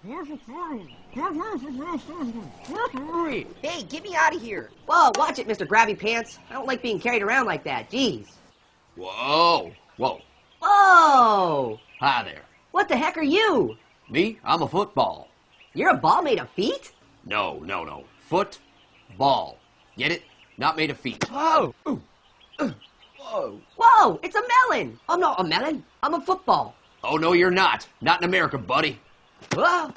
Hey, get me out of here. Whoa, watch it, Mr. Grabby Pants. I don't like being carried around like that. Jeez. Whoa. Whoa. Whoa! Hi there. What the heck are you? Me? I'm a football. You're a ball made of feet? No. Football. Get it? Not made of feet. Whoa! Whoa. Whoa! It's a melon! I'm not a melon. I'm a football. Oh, no, you're not. Not in America, buddy. Whoa!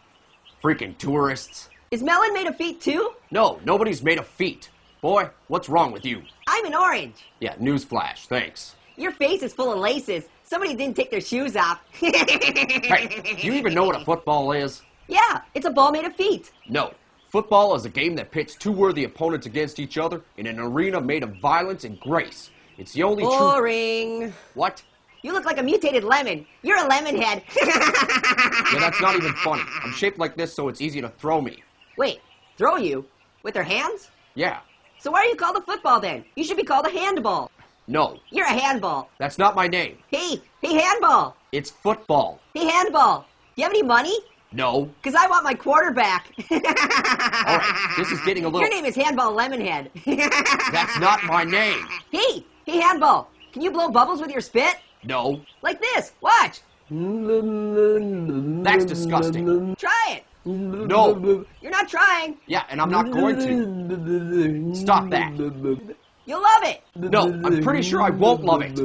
Freaking tourists. Is melon made of feet too? No, nobody's made of feet. Boy, what's wrong with you? I'm an orange. Yeah, newsflash, thanks. Your face is full of laces. Somebody didn't take their shoes off. Hey, do you even know what a football is? Yeah, it's a ball made of feet. No. Football is a game that pits two worthy opponents against each other in an arena made of violence and grace. It's the only true... Boring. What? You look like a mutated lemon. You're a lemon head. Yeah, that's not even funny. I'm shaped like this so it's easy to throw me. Wait, throw you? With their hands? Yeah. So why are you called a football then? You should be called a handball. No. You're a handball. That's not my name. Hey, handball. It's football. Hey, handball. Do you have any money? No. Because I want my quarterback. All right, this is getting a little... Your name is Handball Lemonhead. That's not my name. Hey, handball. Can you blow bubbles with your spit? No. Like this. Watch. That's disgusting. Try it. No. You're not trying. Yeah, and I'm not going to. Stop that. You'll love it. No, I'm pretty sure I won't love it.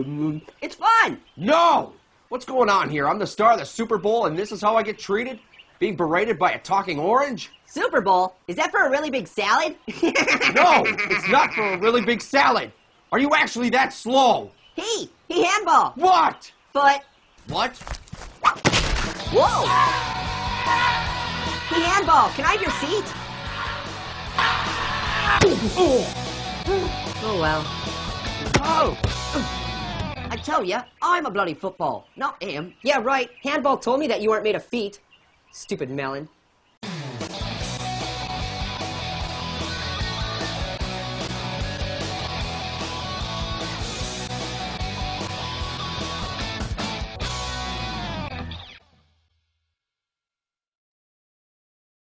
It's fun. No! What's going on here? I'm the star of the Super Bowl and this is how I get treated? Being berated by a talking orange? Super Bowl? Is that for a really big salad? No, it's not for a really big salad. Are you actually that slow? Hey, handball. What? Foot. What? Whoa. Hey, handball. Can I have your seat? Oh, well. Oh! I tell ya, I'm a bloody football, not him. Yeah, right. Handball told me that you weren't made of feet. Stupid melon.